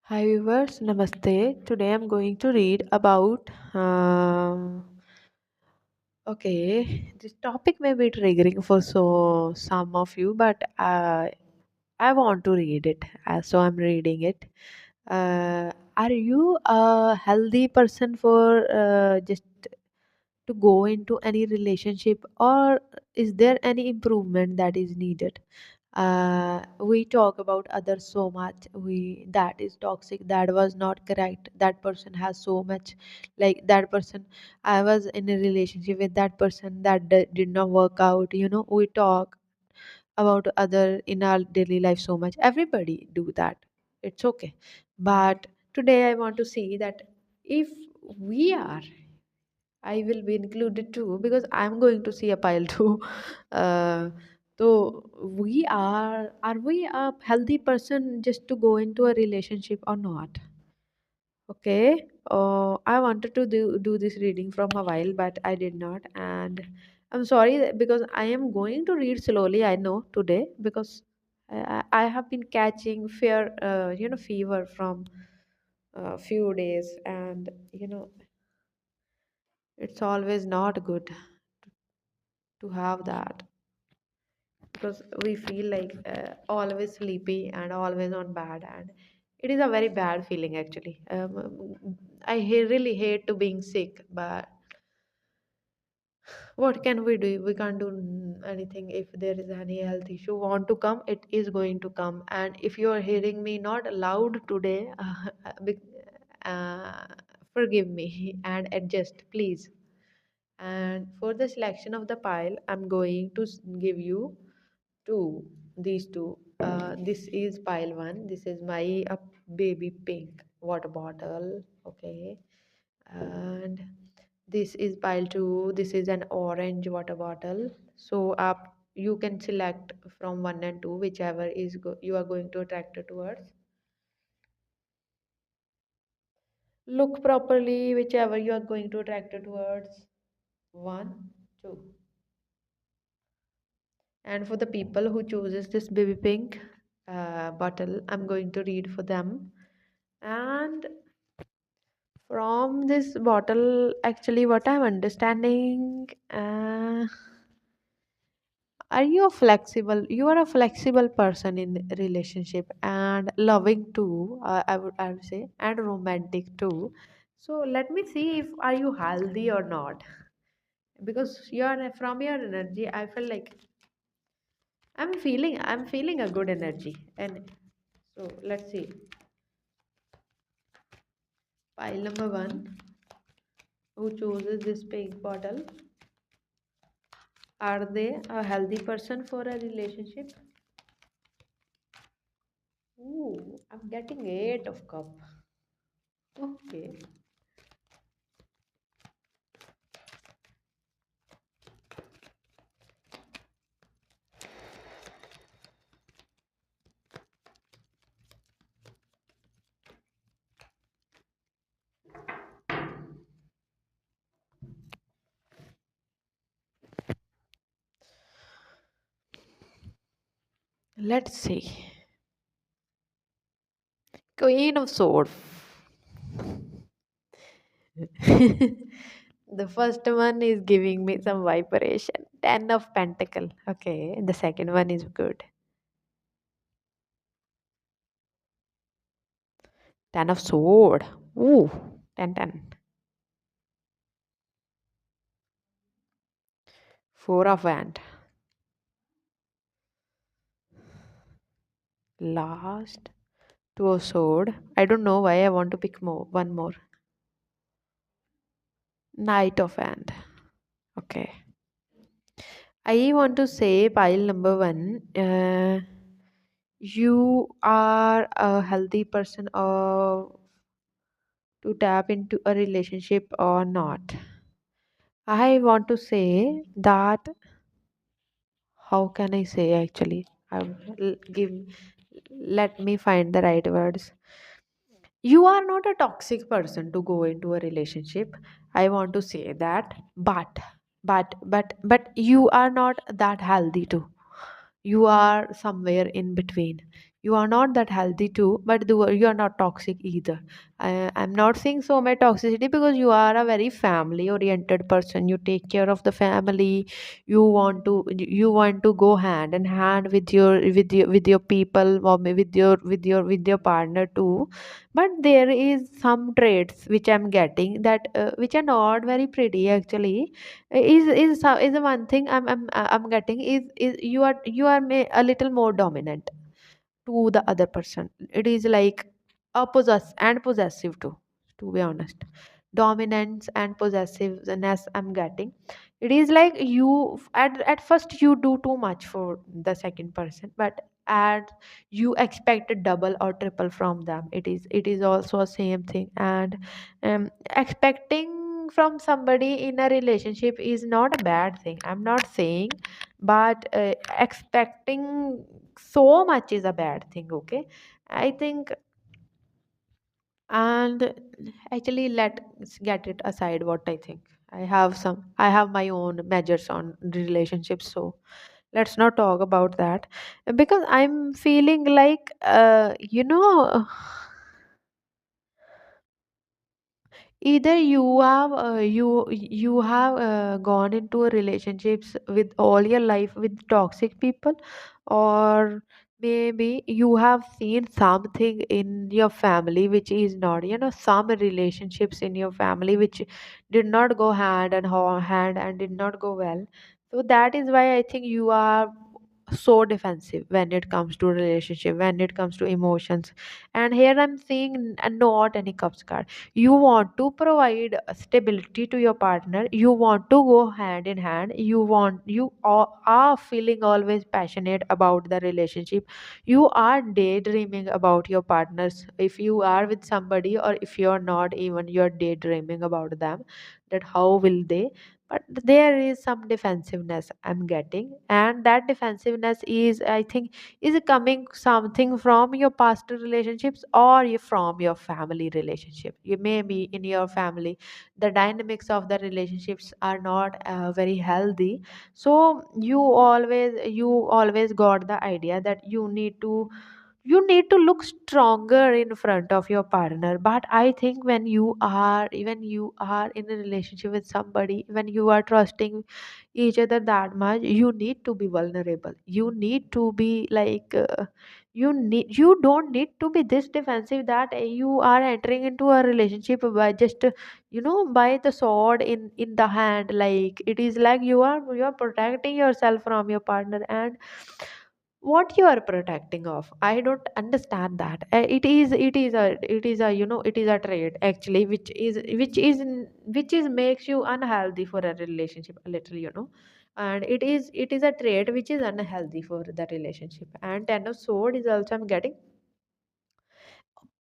Hi viewers, Namaste. Today I'm going to read about. This topic may be triggering for some of you, but I want to read it, so I'm reading it. Are you a healthy person for just to go into any relationship, or is there any improvement that is needed? We talk about others so much, we that is toxic, that was not correct, that person has so much, like that person, I was in a relationship with that person that did not work out. We talk about other in our daily life so much, everybody do that, it's okay. But today I want to see that if we are, I will be included too because I'm going to see a pile too. Uh, so are we a healthy person just to go into a relationship or not? Okay. I wanted to do this reading from a while, but I did not, and I'm sorry because I am going to read slowly. I know today because I have been catching fever from a few days, and it's always not good to have that because we feel like always sleepy and always on bad, and it is a very bad feeling actually. Really hate to being sick, but what can we do? We can't do anything. If there is any health issue want to come, it is going to come. And if you are hearing me not loud today, uh, forgive me and adjust please. And for the selection of the pile, I'm going to give you two, these two. This is pile one. This is my baby pink water bottle. Okay, and this is pile two. This is an orange water bottle. So up, you can select from one and two, whichever is you are going to attract towards. Look properly, whichever you are going to attract towards. One, two. And for the people who chooses this baby pink bottle, I'm going to read for them. And from this bottle, actually, what I'm understanding, are you a flexible? You are a flexible person in relationship and loving too. I would say, and romantic too. So let me see if are you healthy or not, because you are from your energy. I feel like I'm feeling a good energy. And so let's see. Pile number one, who chooses this pink bottle, are they a healthy person for a relationship? Ooh, I'm getting eight of cup. Okay, let's see. Queen of Swords. The first one is giving me some vibration. Ten of Pentacle. Okay, the second one is good. Ten of Sword. Ooh, ten ten. Four of Wand. Last. Two of Sword. I don't know why I want to pick more. One more. Knight of Wand. Okay. I want to say pile number one. You are a healthy person or to tap into a relationship or not. I want to say that, how can I say actually? I will give let me find the right words. You are not a toxic person to go into a relationship. I want to say that, but you are not that healthy too. You are somewhere in between. You are not that healthy too, but you are not toxic either. I'm not saying so much toxicity, because you are a very family oriented person. You take care of the family. You want to go hand in hand with your people, or with your partner too. But there is some traits which I'm getting, that which are not very pretty actually. Is the one thing I'm getting, is a little more dominant to the other person. It is like a possessive too, to be honest. Dominance and possessiveness I'm getting. It is like you, at first you do too much for the second person, but you expect a double or triple from them. It is also a same thing. And expecting from somebody in a relationship is not a bad thing, I'm not saying. But expecting so much is a bad thing, okay? I think. And actually, let's get it aside what I think. I have my own measures on relationships, so let's not talk about that. Because I'm feeling like, either you have gone into a relationships with all your life with toxic people, or maybe you have seen something in your family which is not, some relationships in your family which did not go hand and did not go well. So that is why I think you are so defensive when it comes to relationship, when it comes to emotions. And here I'm seeing not any cups card. You want to provide stability to your partner, you want to go hand in hand, you are feeling always passionate about the relationship. You are daydreaming about your partners, if you are with somebody, or if you're not, even you're daydreaming about them, that how will they. But there is some defensiveness I'm getting, and that defensiveness is, I think, is coming something from your past relationships, or from your family relationship. You may be in your family, the dynamics of the relationships are not very healthy. So you always got the idea that you need to look stronger in front of your partner. But I think when you are in a relationship with somebody, when you are trusting each other that much, you need to be vulnerable. You need to be like, you don't need to be this defensive, that you are entering into a relationship by just, by the sword in the hand. Like, it is like you are protecting yourself from your partner. And what you are protecting of, I don't understand that. It is a trait actually, which is makes you unhealthy for a relationship a little. And it is a trait which is unhealthy for the relationship. And ten of sword is also I'm getting.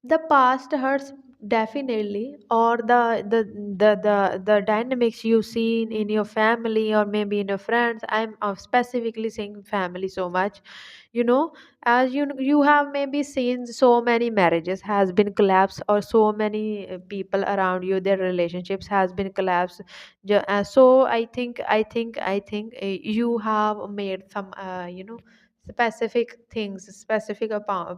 The past hurts, definitely, or the dynamics you've seen in your family, or maybe in your friends. I'm specifically saying family so much. you know as you have maybe seen so many marriages has been collapsed, or so many people around you, their relationships has been collapsed. So I think you have made some specific things, specific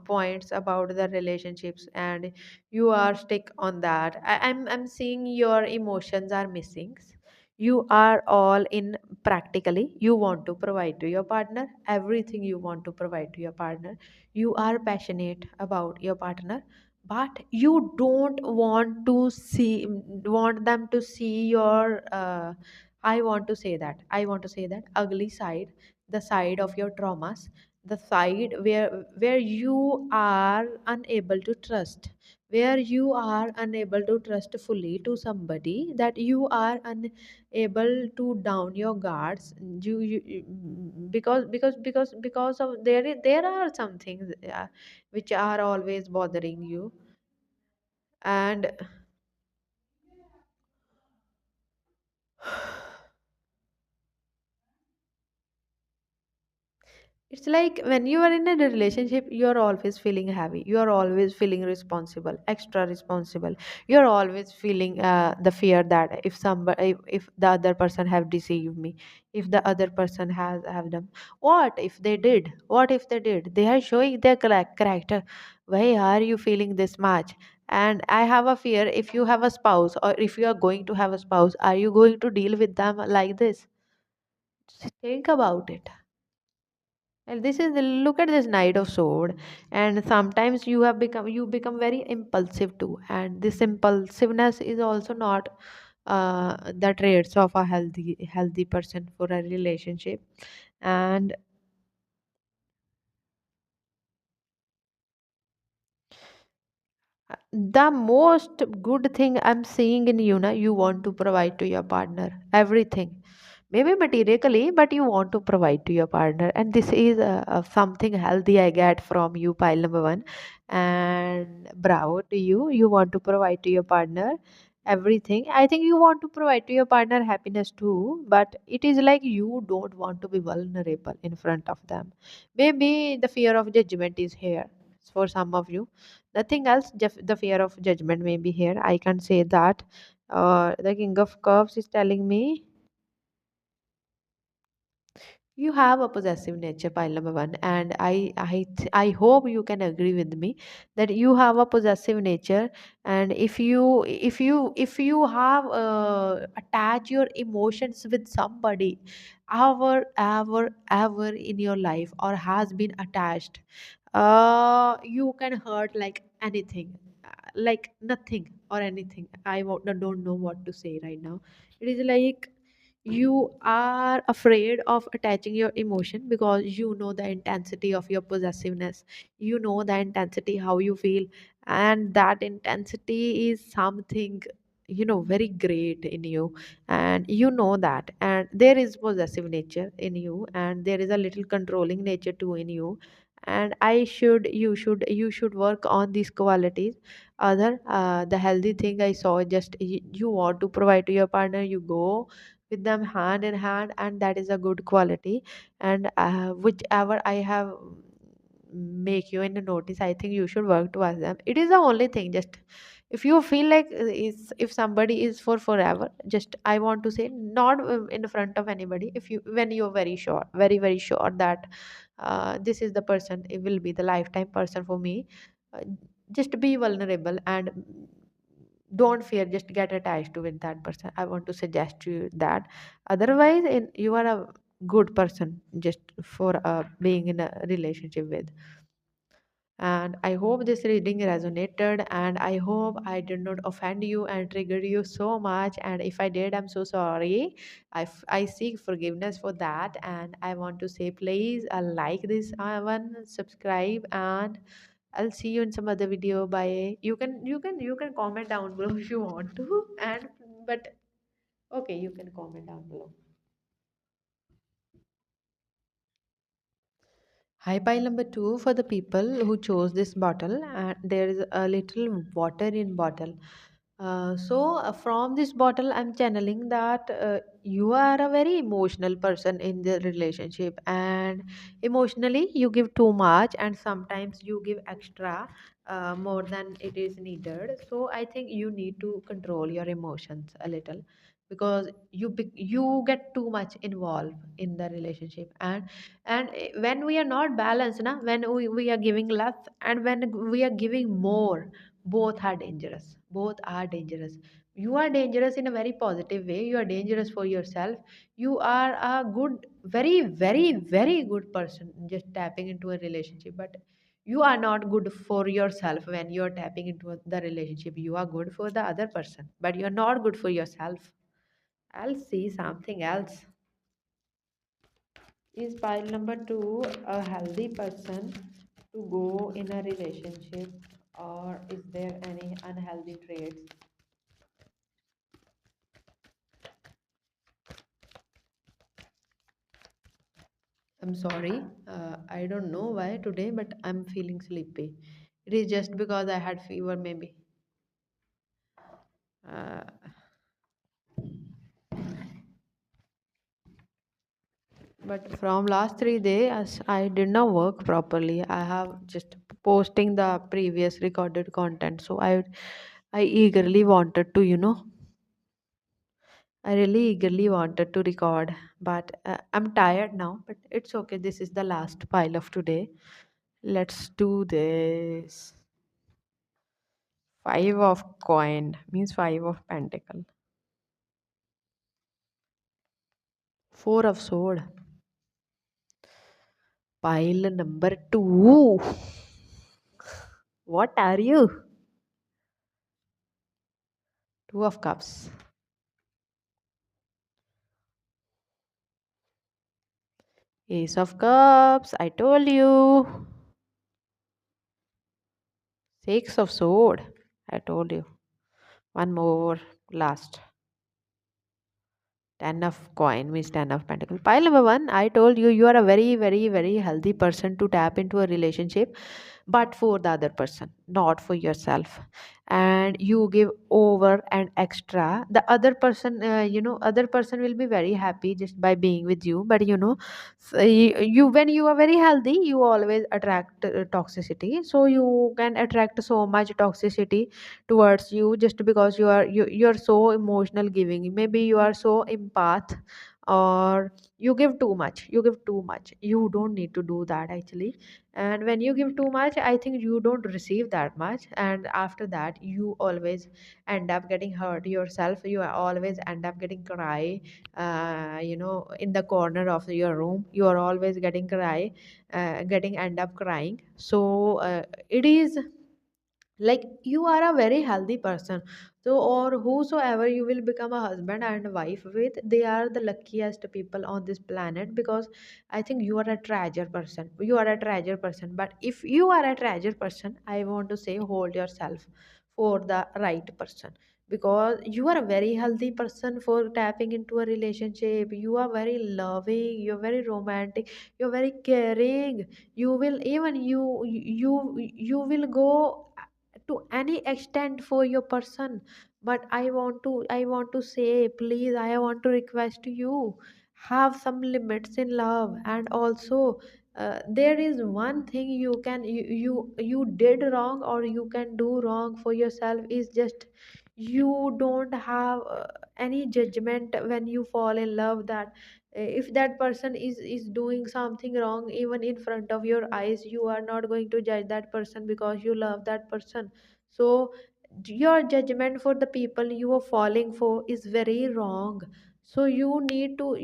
points about the relationships, and you are stick on that. I'm seeing your emotions are missing. You are all in. Practically, you want to provide to your partner everything. You want to provide to your partner. You are passionate about your partner, but you don't want them to see your, I want to say that ugly side, the side of your traumas, the side where you are unable to trust, where you are unable to trust fully to somebody, that you are unable to down your guards. Because of there are some things which are always bothering you. And, It's like when you are in a relationship, you're always feeling heavy. You're always feeling responsible, extra responsible. You're always feeling the fear that if the other person have deceived me, if the other person has have them, what if they did? What if they did? They are showing their character. Why are you feeling this much? And I have a fear, if you have a spouse or if you are going to have a spouse, are you going to deal with them like this? Just think about it. And this is look at this knight of sword, and sometimes you become very impulsive too, and this impulsiveness is also not the traits of a healthy person for a relationship. And the most good thing I'm seeing in you, na, you want to provide to your partner everything, maybe materially, but you want to provide to your partner, and this is something healthy I get from you, pile number one. And bravo to you, you want to provide to your partner everything. I think you want to provide to your partner happiness too, but it is like you don't want to be vulnerable in front of them. Maybe the fear of judgment is here for some of you, nothing else. The fear of judgment may be here, I can say that. The king of cups is telling me you have a possessive nature, pile number one, and I hope you can agree with me that you have a possessive nature. And if you have attach your emotions with somebody ever in your life, or has been attached, you can hurt like anything, like nothing or anything. Don't know what to say right now. It is like you are afraid of attaching your emotion because you know the intensity of your possessiveness, you know the intensity how you feel, and that intensity is something very great in you, and you know that. And there is possessive nature in you, and there is a little controlling nature too in you. And you should work on these qualities. Other the healthy thing I saw, just you want to provide to your partner, you go with them hand in hand, and that is a good quality. And whichever I have make you in a notice, I think you should work towards them. It is the only thing. Just if you feel like if somebody is for forever, just I want to say, not in front of anybody, if you when you're very sure, very very sure that this is the person, it will be the lifetime person for me, uh, just be vulnerable and don't fear, just get attached to with that person. I want to suggest to you that. Otherwise, you are a good person just for being in a relationship with. And I hope this reading resonated, and I hope I did not offend you and trigger you so much. And if I did, I'm so sorry. I seek forgiveness for that. And I want to say, please like this one, subscribe, and I'll see you in some other video. Bye. You can comment down below if you want to. And but okay, you can comment down below. Hi, pile number two for the people who chose this bottle, and there is a little water in bottle. So from this bottle, I'm channeling that you are a very emotional person in the relationship, and emotionally you give too much, and sometimes you give extra more than it is needed. So I think you need to control your emotions a little, because you get too much involved in the relationship. And when we are not balanced, na, when we are giving less and when we are giving more, both are dangerous. Both are dangerous. You are dangerous in a very positive way. You are dangerous for yourself. You are a good, very very very good person just tapping into a relationship, but you are not good for yourself. When you are tapping into the relationship, you are good for the other person, but you are not good for yourself. I'll see something else. Is pile number two a healthy person to go in a relationship, or is there any unhealthy traits? I'm sorry, I don't know why today, but I'm feeling sleepy. It is just because I had fever, maybe. Uh, But from last 3 days I did not work properly. I have just posting the previous recorded content, so I eagerly wanted to, I really eagerly wanted to record, but I'm tired now. But it's okay. This is the last pile of today. Let's do this. Five of coin means five of pentacle. Four of sword. Pile number two. What are you? Two of cups. Ace of cups. I told you. Six of sword. I told you. One more. Last. Ten of coin means ten of pentacle. Pile number one, I told you, you are a very, very, very healthy person to tap into a relationship, but for the other person, not for yourself. And you give over and extra. The other person, other person will be very happy just by being with you. But you when you are very healthy, you always attract toxicity. So you can attract so much toxicity towards you just because you're so emotional giving. Maybe you are so empath, or you give too much. You don't need to do that actually. And when you give too much, I think you don't receive that much, and after that you always end up getting hurt yourself. You always end up getting cry, in the corner of your room. You are always getting cry, getting end up crying. So it is like you are a very healthy person. So or whosoever you will become a husband and wife with, they are the luckiest people on this planet, because I think you are a treasure person. But if you are a treasure person, I want to say hold yourself for the right person, because you are a very healthy person for tapping into a relationship. You are very loving, you're very romantic, you're very caring. You will even you will go to any extent for your person. But I want to say, please, I want to request you, have some limits in love. And also there is one thing you did wrong, or you can do wrong for yourself, is just you don't have any judgment when you fall in love. That if that person is doing something wrong even in front of your eyes, you are not going to judge that person because you love that person. So your judgment for the people you are falling for is very wrong. So you need to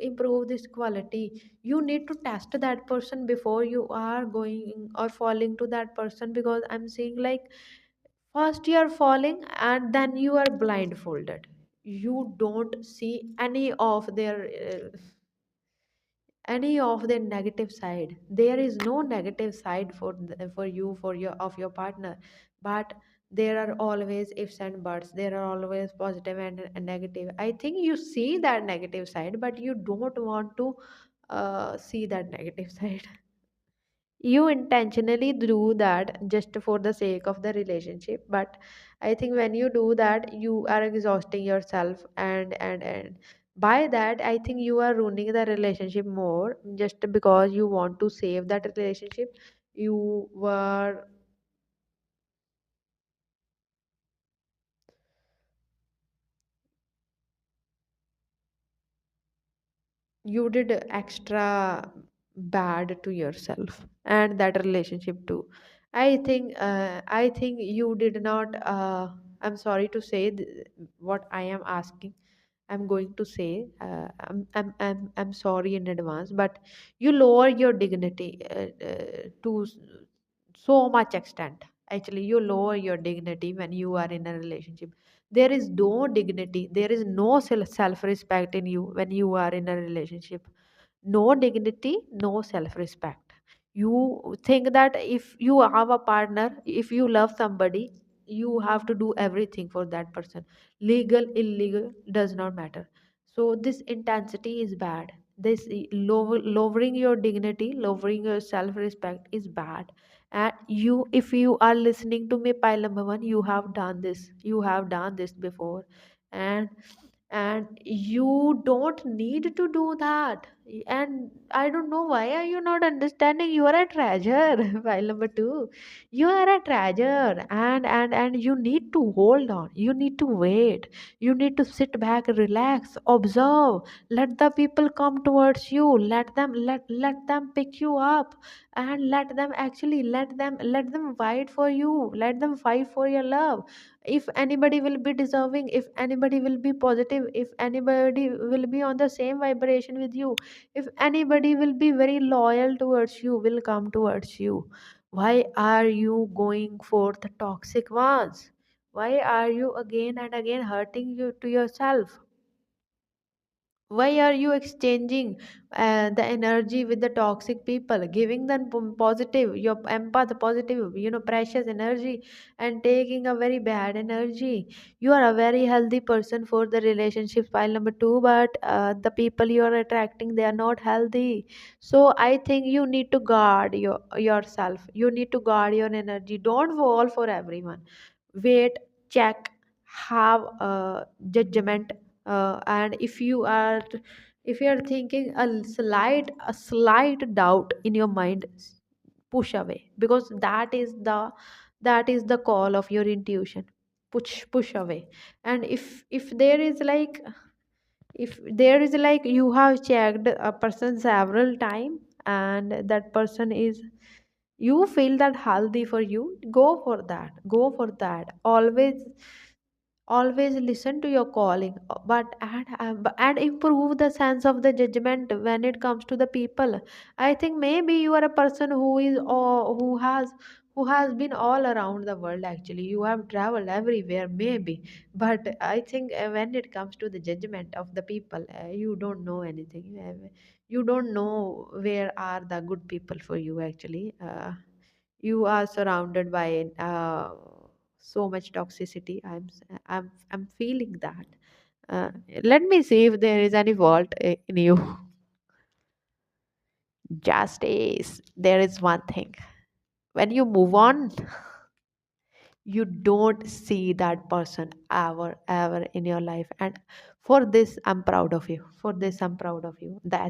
improve this quality. You need to test that person before you are going or falling to that person, because I'm seeing like first you are falling and then you are blindfolded. You don't see any of their negative side. There is no negative side for you, for your partner. But there are always ifs and buts. There are always positive and negative. I think you see that negative side, but you don't want to see that negative side. You intentionally do that just for the sake of the relationship. But I think when you do that, you are exhausting yourself, and by that I think you are ruining the relationship more, just because you want to save that relationship. you were you did extra bad to yourself and that relationship too. I think you did not I'm sorry to say what I am asking. I'm going to say, I'm sorry in advance, but you lower your dignity to so much extent. Actually, you lower your dignity when you are in a relationship. There is no dignity, there is no self respect in you when you are in a relationship. No dignity, no self respect. You think that if you have a partner, if you love somebody, you have to do everything for that person. Legal, illegal, does not matter. So this intensity is bad. This lowering your dignity, lowering your self respect is bad. And you, if you are listening to me, pile number one, you have done this before. And you don't need to do that. And I don't know, why are you not understanding? You are a treasure. File number two, you are a treasure, and you need to hold on, you need to wait, you need to sit back, relax, observe, let the people come towards you, let them pick you up, and let them fight for you, let them fight for your love. If anybody will be deserving, if anybody will be positive, if anybody will be on the same vibration with you, if anybody will be very loyal towards you, will come towards you, why are you going for the toxic ones? Why are you again and again hurting you to yourself? Why are you exchanging the energy with the toxic people, giving them positive, your empath positive, precious energy, and taking a very bad energy? You are a very healthy person for the relationship, file number two, but the people you are attracting, they are not healthy. So I think you need to guard yourself. You need to guard your energy. Don't fall for everyone. Wait, check, have judgment, and if you are thinking a slight doubt in your mind, push away, because that is the call of your intuition. Push away. And if there is like you have checked a person several time, and that person is, you feel that healthy for you, go for that. Always listen to your calling, but and improve the sense of the judgment when it comes to the people. I think maybe you are a person who has been all around the world. Actually, you have traveled everywhere, maybe. But I think when it comes to the judgment of the people, you don't know anything. You don't know where are the good people for you. Actually, you are surrounded by so much toxicity. I'm feeling that. uh, Let me see if there is any fault in you. Justice, there is one thing. When you move on, you don't see that person ever in your life, and for this I'm proud of you. The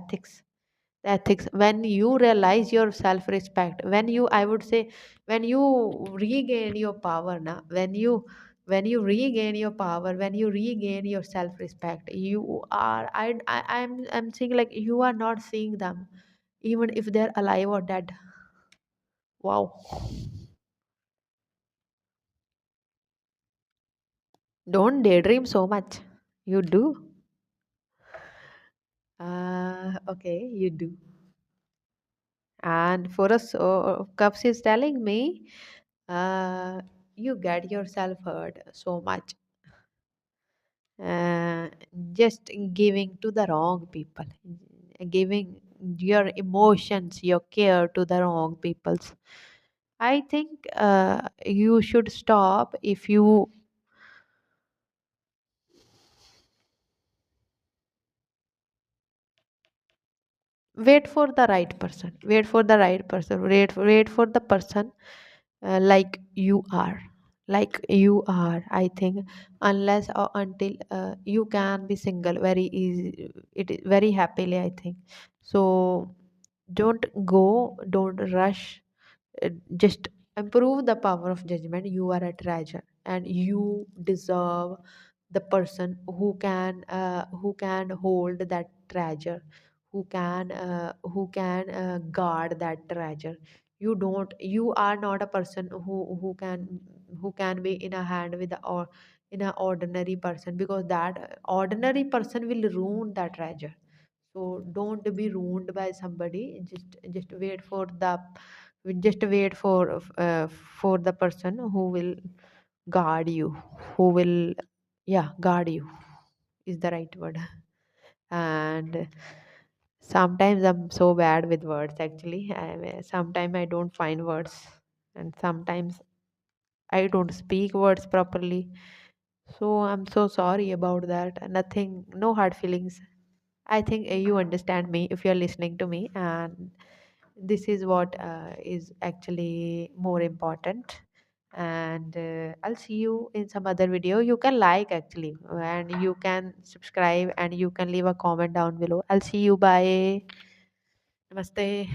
ethics, when you realize your self respect, when you, I would say, when you regain your power now, when you regain your power, when you regain your self respect, you are, I'm saying, like, you are not seeing them even if they're alive or dead. Wow. Don't daydream so much. You do. Okay, you do. And for us, Cups is telling me, uh, you get yourself hurt so much, uh, just giving to the wrong people, giving your emotions, your care to the wrong peoples. I think you should stop. If you wait for the right person, wait for the person, like you are, I think, unless or until you can be single very easy, it is very happily, I think. So don't rush. Just improve the power of judgment. You are a treasure, and you deserve the person who can hold that treasure, who can guard that treasure. You are not a person who can be in a hand with or in an ordinary person, because that ordinary person will ruin that treasure. So don't be ruined by somebody. Just wait for the person who will guard you, who will, yeah, guard you is the right word. And sometimes I'm so bad with words, actually. Sometimes I don't find words, and sometimes I don't speak words properly. So I'm so sorry about that. Nothing, no hard feelings. I think you understand me if you're listening to me, and this is what is actually more important. And I'll see you in some other video. You can like actually, and you can subscribe, and you can leave a comment down below. I'll see you. Bye. Namaste.